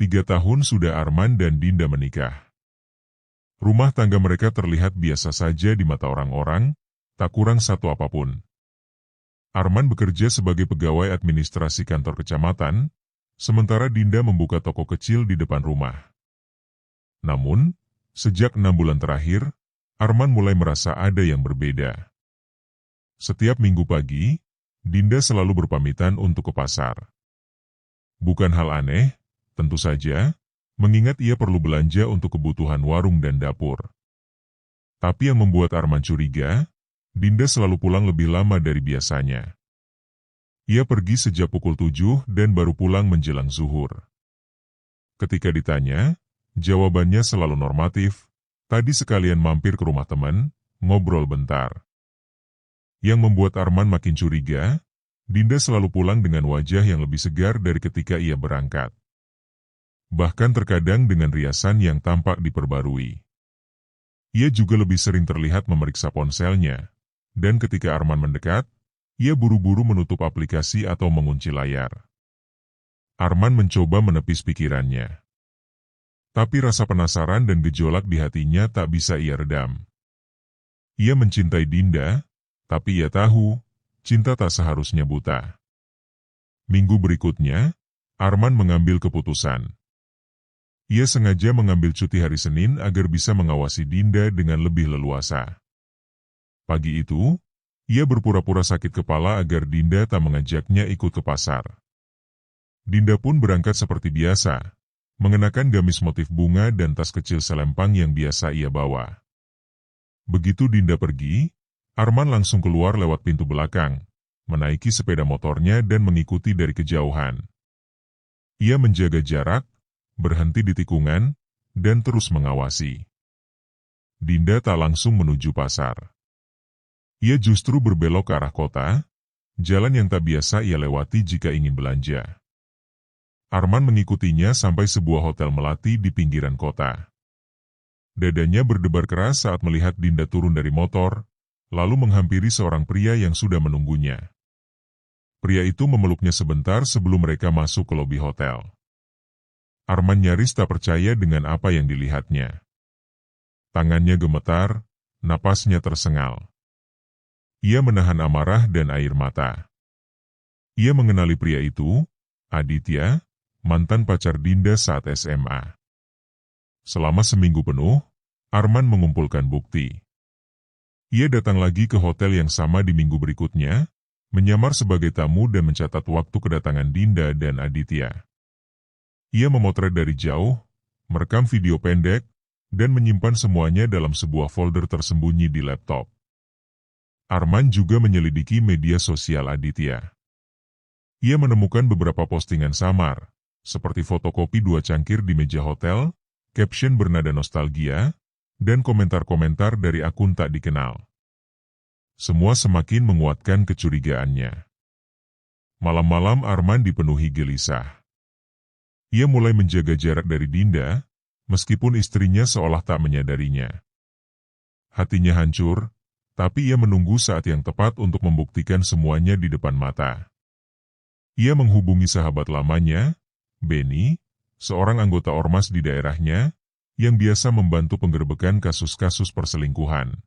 3 tahun sudah Arman dan Dinda menikah. Rumah tangga mereka terlihat biasa saja di mata orang-orang, tak kurang satu apapun. Arman bekerja sebagai pegawai administrasi kantor kecamatan, sementara Dinda membuka toko kecil di depan rumah. Namun, sejak 6 bulan terakhir, Arman mulai merasa ada yang berbeda. Setiap minggu pagi, Dinda selalu berpamitan untuk ke pasar. Bukan hal aneh, tentu saja, mengingat ia perlu belanja untuk kebutuhan warung dan dapur. Tapi yang membuat Arman curiga, Dinda selalu pulang lebih lama dari biasanya. Ia pergi sejak pukul 7 dan baru pulang menjelang zuhur. Ketika ditanya, jawabannya selalu normatif, tadi sekalian mampir ke rumah teman, ngobrol bentar. Yang membuat Arman makin curiga, Dinda selalu pulang dengan wajah yang lebih segar dari ketika ia berangkat. Bahkan terkadang dengan riasan yang tampak diperbarui. Ia juga lebih sering terlihat memeriksa ponselnya, dan ketika Arman mendekat, ia buru-buru menutup aplikasi atau mengunci layar. Arman mencoba menepis pikirannya. Tapi rasa penasaran dan gejolak di hatinya tak bisa ia redam. Ia mencintai Dinda, tapi ia tahu, cinta tak seharusnya buta. Minggu berikutnya, Arman mengambil keputusan. Ia sengaja mengambil cuti hari Senin agar bisa mengawasi Dinda dengan lebih leluasa. Pagi itu, ia berpura-pura sakit kepala agar Dinda tak mengajaknya ikut ke pasar. Dinda pun berangkat seperti biasa, mengenakan gamis motif bunga dan tas kecil selempang yang biasa ia bawa. Begitu Dinda pergi, Arman langsung keluar lewat pintu belakang, menaiki sepeda motornya dan mengikuti dari kejauhan. Ia menjaga jarak, berhenti di tikungan, dan terus mengawasi. Dinda tak langsung menuju pasar. Ia justru berbelok ke arah kota, jalan yang tak biasa ia lewati jika ingin belanja. Arman mengikutinya sampai sebuah hotel melati di pinggiran kota. Dadanya berdebar keras saat melihat Dinda turun dari motor, lalu menghampiri seorang pria yang sudah menunggunya. Pria itu memeluknya sebentar sebelum mereka masuk ke lobi hotel. Arman nyaris tak percaya dengan apa yang dilihatnya. Tangannya gemetar, napasnya tersengal. Ia menahan amarah dan air mata. Ia mengenali pria itu, Aditya, mantan pacar Dinda saat SMA. Selama seminggu penuh, Arman mengumpulkan bukti. Ia datang lagi ke hotel yang sama di minggu berikutnya, menyamar sebagai tamu dan mencatat waktu kedatangan Dinda dan Aditya. Ia memotret dari jauh, merekam video pendek, dan menyimpan semuanya dalam sebuah folder tersembunyi di laptop. Arman juga menyelidiki media sosial Aditya. Ia menemukan beberapa postingan samar, seperti fotokopi 2 cangkir di meja hotel, caption bernada nostalgia, dan komentar-komentar dari akun tak dikenal. Semua semakin menguatkan kecurigaannya. Malam-malam Arman dipenuhi gelisah. Ia mulai menjaga jarak dari Dinda, meskipun istrinya seolah tak menyadarinya. Hatinya hancur, tapi ia menunggu saat yang tepat untuk membuktikan semuanya di depan mata. Ia menghubungi sahabat lamanya, Benny, seorang anggota ormas di daerahnya, yang biasa membantu penggerbekan kasus-kasus perselingkuhan.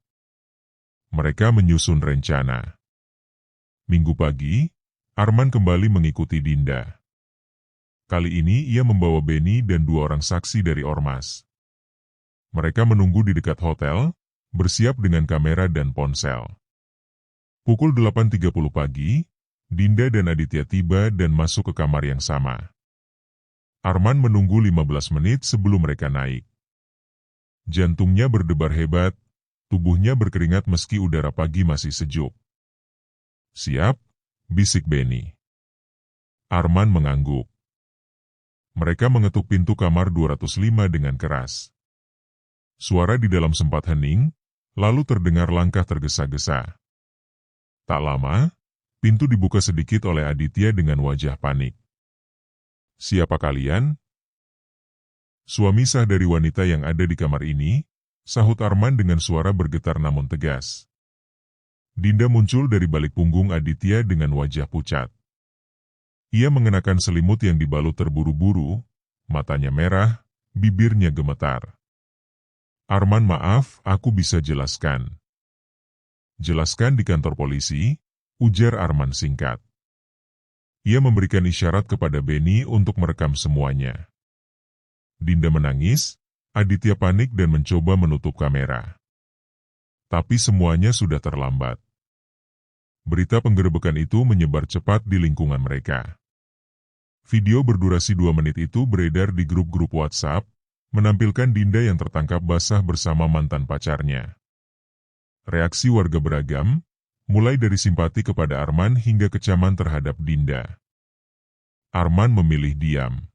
Mereka menyusun rencana. Minggu pagi, Arman kembali mengikuti Dinda. Kali ini ia membawa Benny dan 2 orang saksi dari ormas. Mereka menunggu di dekat hotel, bersiap dengan kamera dan ponsel. Pukul 8.30 pagi, Dinda dan Aditya tiba dan masuk ke kamar yang sama. Arman menunggu 15 menit sebelum mereka naik. Jantungnya berdebar hebat, tubuhnya berkeringat meski udara pagi masih sejuk. "Siap?" bisik Benny. Arman mengangguk. Mereka mengetuk pintu kamar 205 dengan keras. Suara di dalam sempat hening, lalu terdengar langkah tergesa-gesa. Tak lama, pintu dibuka sedikit oleh Aditya dengan wajah panik. "Siapa kalian?" "Suami sah dari wanita yang ada di kamar ini," sahut Arman dengan suara bergetar namun tegas. Dinda muncul dari balik punggung Aditya dengan wajah pucat. Ia mengenakan selimut yang dibalut terburu-buru, Matanya merah, bibirnya gemetar. "Arman, maaf, aku bisa jelaskan." "Jelaskan di kantor polisi," ujar Arman singkat. Ia memberikan isyarat kepada Benny untuk merekam semuanya. Dinda menangis, Aditya panik dan mencoba menutup kamera. Tapi semuanya sudah terlambat. Berita penggerebekan itu menyebar cepat di lingkungan mereka. Video berdurasi 2 menit itu beredar di grup-grup WhatsApp, menampilkan Dinda yang tertangkap basah bersama mantan pacarnya. Reaksi warga beragam, mulai dari simpati kepada Arman hingga kecaman terhadap Dinda. Arman memilih diam.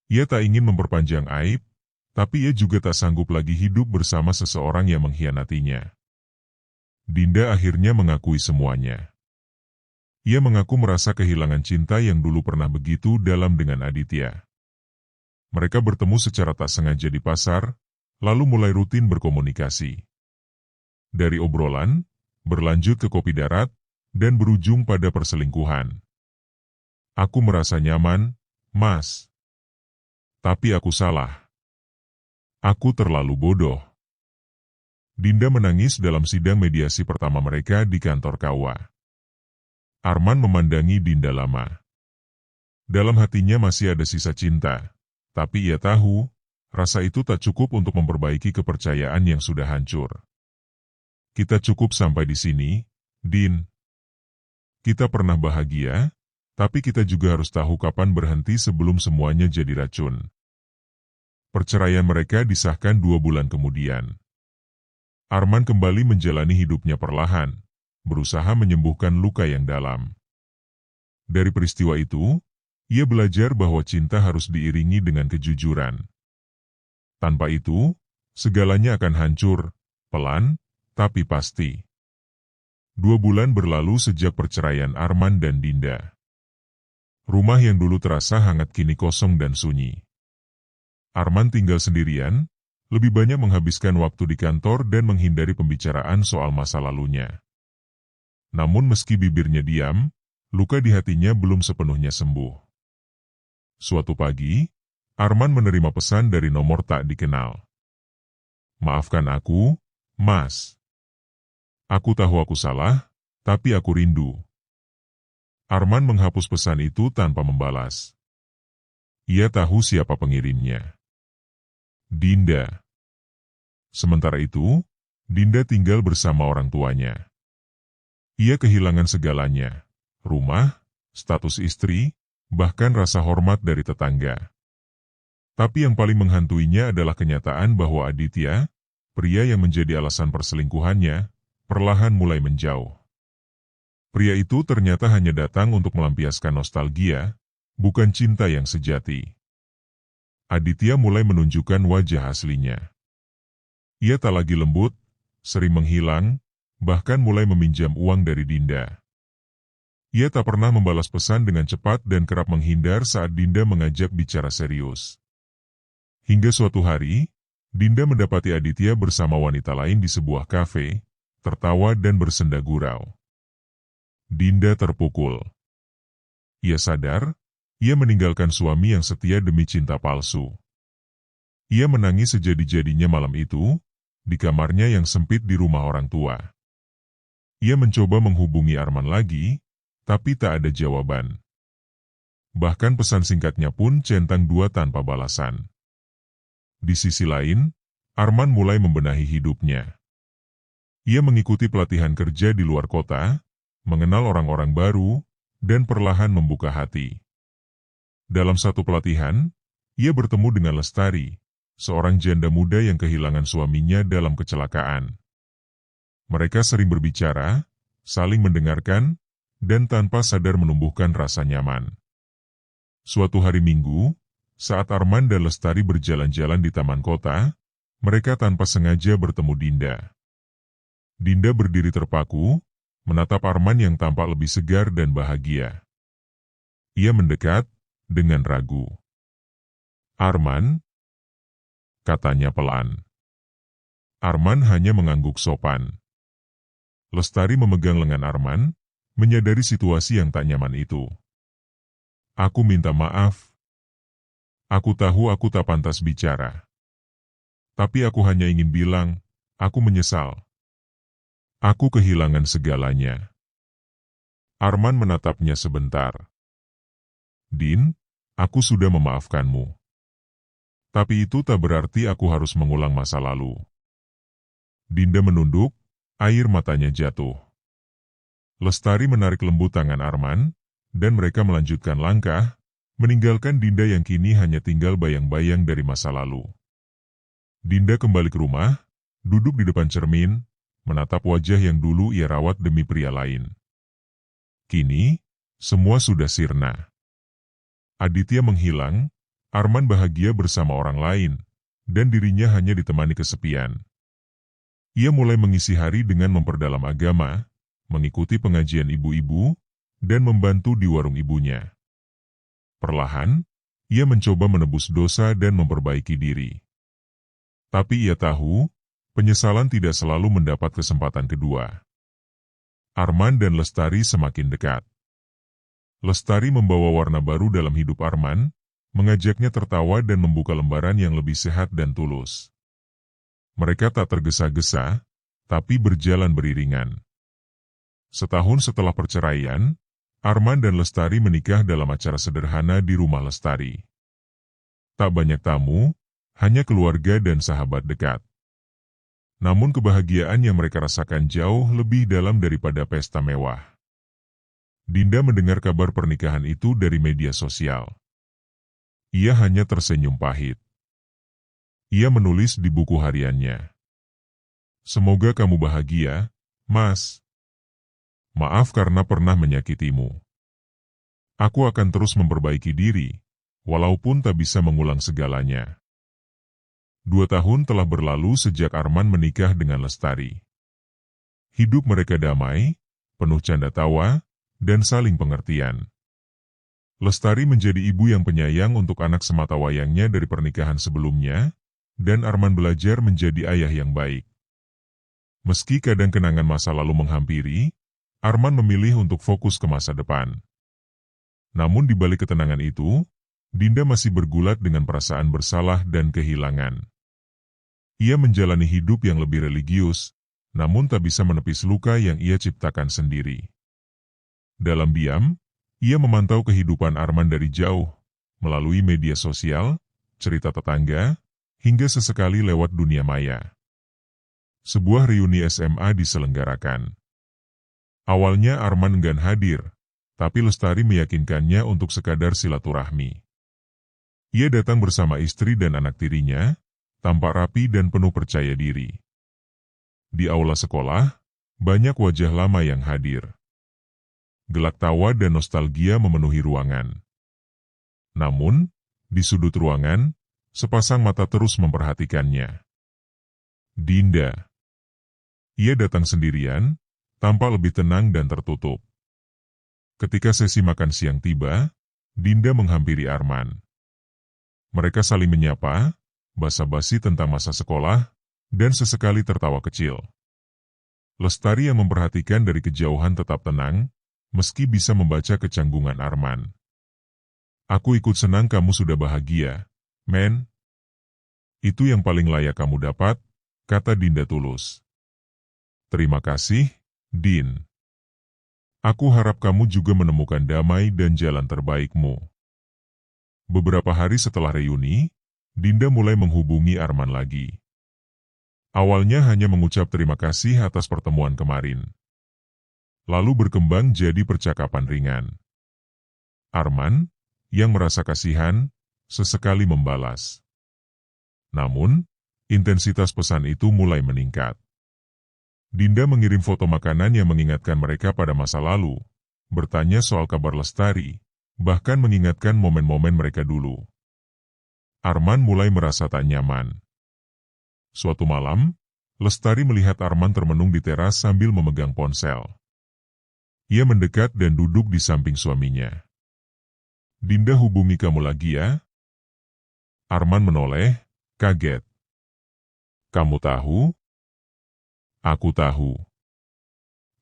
Ia tak ingin memperpanjang aib, tapi ia juga tak sanggup lagi hidup bersama seseorang yang mengkhianatinya. Dinda akhirnya mengakui semuanya. Ia mengaku merasa kehilangan cinta yang dulu pernah begitu dalam dengan Aditya. Mereka bertemu secara tak sengaja di pasar, lalu mulai rutin berkomunikasi. Dari obrolan, berlanjut ke kopi darat, dan berujung pada perselingkuhan. "Aku merasa nyaman, Mas. Tapi aku salah. Aku terlalu bodoh." Dinda menangis dalam sidang mediasi pertama mereka di kantor KUA. Arman memandangi Dinda lama. Dalam hatinya masih ada sisa cinta, tapi ia tahu, rasa itu tak cukup untuk memperbaiki kepercayaan yang sudah hancur. "Kita cukup sampai di sini, Din. Kita pernah bahagia, tapi kita juga harus tahu kapan berhenti sebelum semuanya jadi racun." Perceraian mereka disahkan 2 bulan kemudian. Arman kembali menjalani hidupnya perlahan, berusaha menyembuhkan luka yang dalam. Dari peristiwa itu, ia belajar bahwa cinta harus diiringi dengan kejujuran. Tanpa itu, segalanya akan hancur, pelan, tapi pasti. 2 bulan berlalu sejak perceraian Arman dan Dinda. Rumah yang dulu terasa hangat kini kosong dan sunyi. Arman tinggal sendirian, lebih banyak menghabiskan waktu di kantor dan menghindari pembicaraan soal masa lalunya. Namun meski bibirnya diam, luka di hatinya belum sepenuhnya sembuh. Suatu pagi, Arman menerima pesan dari nomor tak dikenal. "Maafkan aku, Mas. Aku tahu aku salah, tapi aku rindu." Arman menghapus pesan itu tanpa membalas. Ia tahu siapa pengirimnya. Dinda. Sementara itu, Dinda tinggal bersama orang tuanya. Ia kehilangan segalanya, rumah, status istri, bahkan rasa hormat dari tetangga. Tapi yang paling menghantuinya adalah kenyataan bahwa Aditya, pria yang menjadi alasan perselingkuhannya, perlahan mulai menjauh. Pria itu ternyata hanya datang untuk melampiaskan nostalgia, bukan cinta yang sejati. Aditya mulai menunjukkan wajah aslinya. Ia tak lagi lembut, sering menghilang, bahkan mulai meminjam uang dari Dinda. Ia tak pernah membalas pesan dengan cepat dan kerap menghindar saat Dinda mengajak bicara serius. Hingga suatu hari, Dinda mendapati Aditya bersama wanita lain di sebuah kafe, tertawa dan bersenda gurau. Dinda terpukul. Ia sadar, ia meninggalkan suami yang setia demi cinta palsu. Ia menangis sejadi-jadinya malam itu, di kamarnya yang sempit di rumah orang tua. Ia mencoba menghubungi Arman lagi, tapi tak ada jawaban. Bahkan pesan singkatnya pun centang 2 tanpa balasan. Di sisi lain, Arman mulai membenahi hidupnya. Ia mengikuti pelatihan kerja di luar kota, mengenal orang-orang baru, dan perlahan membuka hati. Dalam satu pelatihan, ia bertemu dengan Lestari, seorang janda muda yang kehilangan suaminya dalam kecelakaan. Mereka sering berbicara, saling mendengarkan, dan tanpa sadar menumbuhkan rasa nyaman. Suatu hari Minggu, saat Arman dan Lestari berjalan-jalan di taman kota, mereka tanpa sengaja bertemu Dinda. Dinda berdiri terpaku, menatap Arman yang tampak lebih segar dan bahagia. Ia mendekat, dengan ragu. "Arman?" katanya pelan. Arman hanya mengangguk sopan. Lestari memegang lengan Arman, menyadari situasi yang tak nyaman itu. "Aku minta maaf. Aku tahu aku tak pantas bicara. Tapi aku hanya ingin bilang, aku menyesal. Aku kehilangan segalanya. Arman menatapnya sebentar. Din, aku sudah memaafkanmu. Tapi itu tak berarti aku harus mengulang masa lalu. Dinda menunduk, air matanya jatuh. Lestari menarik lembut tangan Arman, dan mereka melanjutkan langkah, meninggalkan Dinda yang kini hanya tinggal bayang-bayang dari masa lalu. Dinda kembali ke rumah, duduk di depan cermin, menatap wajah yang dulu ia rawat demi pria lain. Kini, semua sudah sirna. Aditya menghilang, Arman bahagia bersama orang lain, dan dirinya hanya ditemani kesepian. Ia mulai mengisi hari dengan memperdalam agama, mengikuti pengajian ibu-ibu, dan membantu di warung ibunya. Perlahan, ia mencoba menebus dosa dan memperbaiki diri. Tapi ia tahu, penyesalan tidak selalu mendapat kesempatan kedua. Arman dan Lestari semakin dekat. Lestari membawa warna baru dalam hidup Arman, mengajaknya tertawa dan membuka lembaran yang lebih sehat dan tulus. Mereka tak tergesa-gesa, tapi berjalan beriringan. Setahun setelah perceraian, Arman dan Lestari menikah dalam acara sederhana di rumah Lestari. Tak banyak tamu, hanya keluarga dan sahabat dekat. Namun kebahagiaan yang mereka rasakan jauh lebih dalam daripada pesta mewah. Dinda mendengar kabar pernikahan itu dari media sosial. Ia hanya tersenyum pahit. Ia menulis di buku hariannya. Semoga kamu bahagia, Mas. Maaf karena pernah menyakitimu. Aku akan terus memperbaiki diri, walaupun tak bisa mengulang segalanya. 2 tahun telah berlalu sejak Arman menikah dengan Lestari. Hidup mereka damai, penuh canda tawa, dan saling pengertian. Lestari menjadi ibu yang penyayang untuk anak sematawayangnya dari pernikahan sebelumnya, dan Arman belajar menjadi ayah yang baik. Meski kadang kenangan masa lalu menghampiri, Arman memilih untuk fokus ke masa depan. Namun di balik ketenangan itu, Dinda masih bergulat dengan perasaan bersalah dan kehilangan. Ia menjalani hidup yang lebih religius, namun tak bisa menepis luka yang ia ciptakan sendiri. Dalam diam, ia memantau kehidupan Arman dari jauh, melalui media sosial, cerita tetangga, hingga sesekali lewat dunia maya. Sebuah reuni SMA diselenggarakan. Awalnya Arman enggan hadir, tapi Lestari meyakinkannya untuk sekadar silaturahmi. Ia datang bersama istri dan anak tirinya, tampak rapi dan penuh percaya diri. Di aula sekolah, banyak wajah lama yang hadir. Gelak tawa dan nostalgia memenuhi ruangan. Namun, di sudut ruangan, sepasang mata terus memperhatikannya. Dinda. Ia datang sendirian, tampak lebih tenang dan tertutup. Ketika sesi makan siang tiba, Dinda menghampiri Arman. Mereka saling menyapa, basa-basi tentang masa sekolah, dan sesekali tertawa kecil. Lestari yang memperhatikan dari kejauhan tetap tenang, meski bisa membaca kecanggungan Arman. Aku ikut senang kamu sudah bahagia, men. Itu yang paling layak kamu dapat, kata Dinda tulus. Terima kasih, Din. Aku harap kamu juga menemukan damai dan jalan terbaikmu. Beberapa hari setelah reuni, Dinda mulai menghubungi Arman lagi. Awalnya hanya mengucap terima kasih atas pertemuan kemarin. Lalu berkembang jadi percakapan ringan. Arman, yang merasa kasihan, sesekali membalas. Namun, intensitas pesan itu mulai meningkat. Dinda mengirim foto makanan yang mengingatkan mereka pada masa lalu, bertanya soal kabar Lestari, bahkan mengingatkan momen-momen mereka dulu. Arman mulai merasa tak nyaman. Suatu malam, Lestari melihat Arman termenung di teras sambil memegang ponsel. Ia mendekat dan duduk di samping suaminya. Dinda hubungi kamu lagi ya? Arman menoleh, kaget. Kamu tahu? Aku tahu.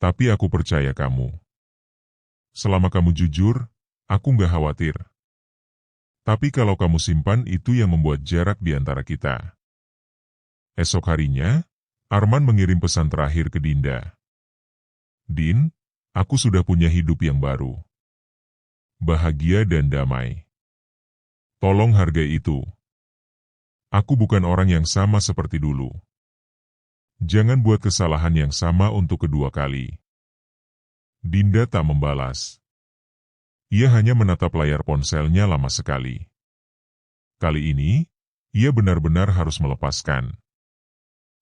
Tapi aku percaya kamu. Selama kamu jujur, aku nggak khawatir. Tapi kalau kamu simpan, itu yang membuat jarak di antara kita. Esok harinya, Arman mengirim pesan terakhir ke Dinda. Din, aku sudah punya hidup yang baru. Bahagia dan damai. Tolong hargai itu. Aku bukan orang yang sama seperti dulu. Jangan buat kesalahan yang sama untuk kedua kali. Dinda tak membalas. Ia hanya menatap layar ponselnya lama sekali. Kali ini, ia benar-benar harus melepaskan.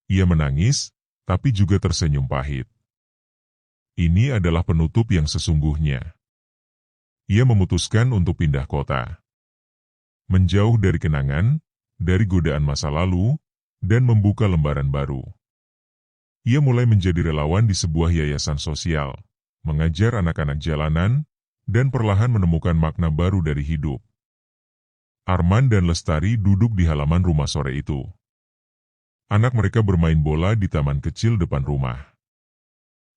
Ia menangis, tapi juga tersenyum pahit. Ini adalah penutup yang sesungguhnya. Ia memutuskan untuk pindah kota. Menjauh dari kenangan, dari godaan masa lalu, dan membuka lembaran baru. Ia mulai menjadi relawan di sebuah yayasan sosial, mengajar anak-anak jalanan, dan perlahan menemukan makna baru dari hidup. Arman dan Lestari duduk di halaman rumah sore itu. Anak mereka bermain bola di taman kecil depan rumah.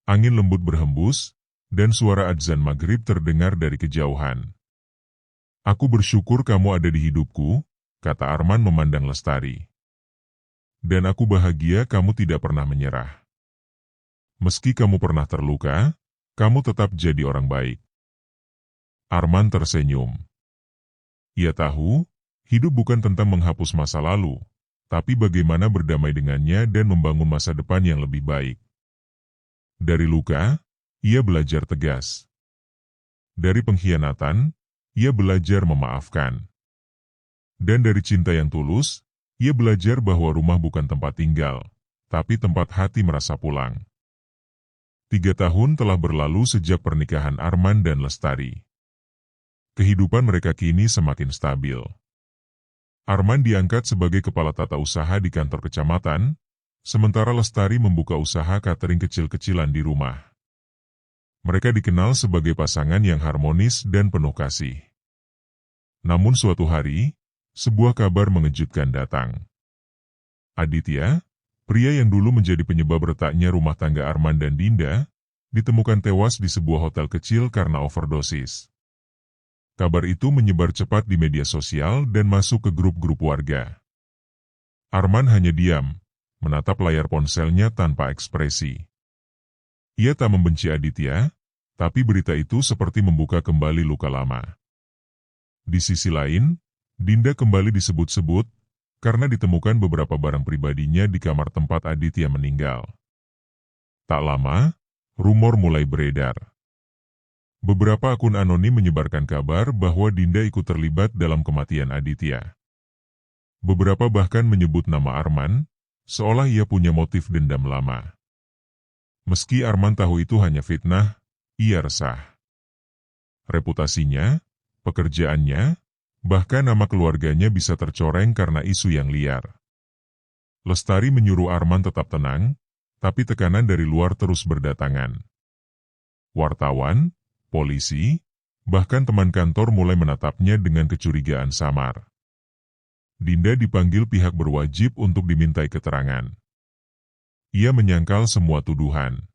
Angin lembut berhembus, dan suara adzan maghrib terdengar dari kejauhan. Aku bersyukur kamu ada di hidupku, kata Arman memandang Lestari. Dan aku bahagia kamu tidak pernah menyerah. Meski kamu pernah terluka, kamu tetap jadi orang baik. Arman tersenyum. Ia tahu, hidup bukan tentang menghapus masa lalu, tapi bagaimana berdamai dengannya dan membangun masa depan yang lebih baik. Dari luka, ia belajar tegas. Dari pengkhianatan, ia belajar memaafkan. Dan dari cinta yang tulus, ia belajar bahwa rumah bukan tempat tinggal, tapi tempat hati merasa pulang. 3 tahun telah berlalu sejak pernikahan Arman dan Lestari. Kehidupan mereka kini semakin stabil. Arman diangkat sebagai kepala tata usaha di kantor kecamatan, sementara Lestari membuka usaha catering kecil-kecilan di rumah. Mereka dikenal sebagai pasangan yang harmonis dan penuh kasih. Namun suatu hari, sebuah kabar mengejutkan datang. Aditya, pria yang dulu menjadi penyebab retaknya rumah tangga Arman dan Dinda, ditemukan tewas di sebuah hotel kecil karena overdosis. Kabar itu menyebar cepat di media sosial dan masuk ke grup-grup warga. Arman hanya diam, menatap layar ponselnya tanpa ekspresi. Ia tak membenci Aditya, tapi berita itu seperti membuka kembali luka lama. Di sisi lain, Dinda kembali disebut-sebut, karena ditemukan beberapa barang pribadinya di kamar tempat Aditya meninggal. Tak lama, rumor mulai beredar. Beberapa akun anonim menyebarkan kabar bahwa Dinda ikut terlibat dalam kematian Aditya. Beberapa bahkan menyebut nama Arman, seolah ia punya motif dendam lama. Meski Arman tahu itu hanya fitnah, ia resah. Reputasinya, pekerjaannya, bahkan nama keluarganya bisa tercoreng karena isu yang liar. Lestari menyuruh Arman tetap tenang, tapi tekanan dari luar terus berdatangan. Wartawan, polisi, bahkan teman kantor mulai menatapnya dengan kecurigaan samar. Dinda dipanggil pihak berwajib untuk dimintai keterangan. Ia menyangkal semua tuduhan.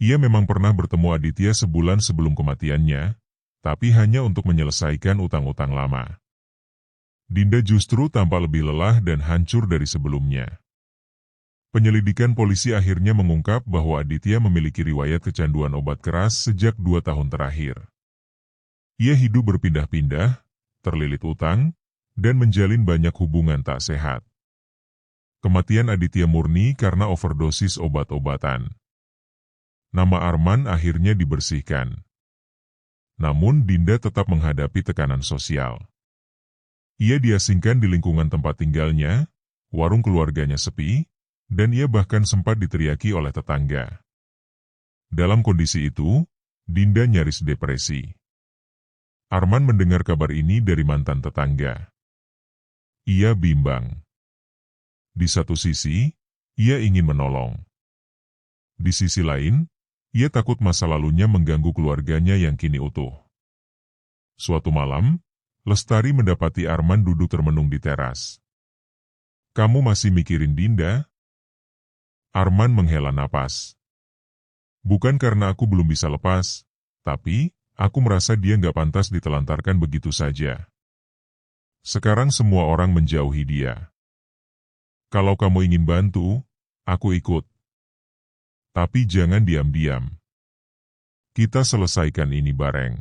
Ia memang pernah bertemu Aditya sebulan sebelum kematiannya, tapi hanya untuk menyelesaikan utang-utang lama. Dinda justru tampak lebih lelah dan hancur dari sebelumnya. Penyelidikan polisi akhirnya mengungkap bahwa Aditya memiliki riwayat kecanduan obat keras sejak 2 tahun terakhir. Ia hidup berpindah-pindah, terlilit utang, dan menjalin banyak hubungan tak sehat. Kematian Aditya murni karena overdosis obat-obatan. Nama Arman akhirnya dibersihkan. Namun Dinda tetap menghadapi tekanan sosial. Ia diasingkan di lingkungan tempat tinggalnya, warung keluarganya sepi, dan ia bahkan sempat diteriaki oleh tetangga. Dalam kondisi itu, Dinda nyaris depresi. Arman mendengar kabar ini dari mantan tetangga. Ia bimbang. Di satu sisi, ia ingin menolong. Di sisi lain, ia takut masa lalunya mengganggu keluarganya yang kini utuh. Suatu malam, Lestari mendapati Arman duduk termenung di teras. "Kamu masih mikirin Dinda?" Arman menghela napas. "Bukan karena aku belum bisa lepas, tapi aku merasa dia nggak pantas ditelantarkan begitu saja." Sekarang semua orang menjauhi dia. Kalau kamu ingin bantu, aku ikut. Tapi jangan diam-diam. Kita selesaikan ini bareng.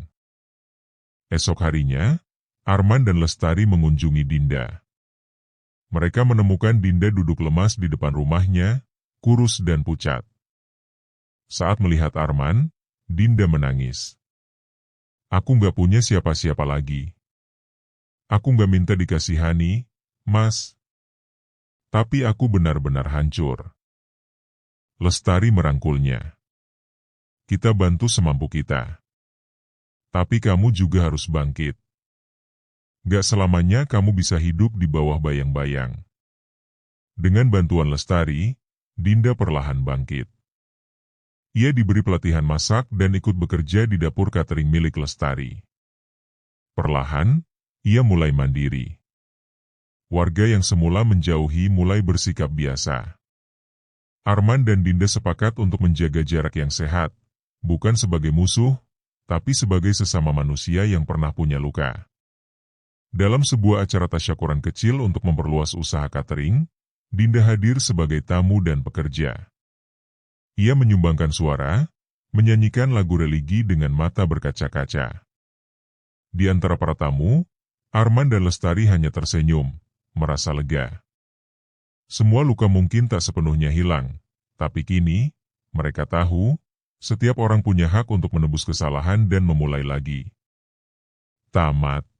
Esok harinya, Arman dan Lestari mengunjungi Dinda. Mereka menemukan Dinda duduk lemas di depan rumahnya, kurus dan pucat. Saat melihat Arman, Dinda menangis. Aku nggak punya siapa-siapa lagi. Aku nggak minta dikasihani, Mas. Tapi aku benar-benar hancur. Lestari merangkulnya. Kita bantu semampu kita. Tapi kamu juga harus bangkit. Gak selamanya kamu bisa hidup di bawah bayang-bayang. Dengan bantuan Lestari, Dinda perlahan bangkit. Ia diberi pelatihan masak dan ikut bekerja di dapur catering milik Lestari. Perlahan, ia mulai mandiri. Warga yang semula menjauhi mulai bersikap biasa. Arman dan Dinda sepakat untuk menjaga jarak yang sehat, bukan sebagai musuh, tapi sebagai sesama manusia yang pernah punya luka. Dalam sebuah acara tasyakuran kecil untuk memperluas usaha catering, Dinda hadir sebagai tamu dan pekerja. Ia menyumbangkan suara, menyanyikan lagu religi dengan mata berkaca-kaca. Di antara para tamu, Arman dan Lestari hanya tersenyum, merasa lega. Semua luka mungkin tak sepenuhnya hilang, tapi kini, mereka tahu, setiap orang punya hak untuk menebus kesalahan dan memulai lagi. Tamat.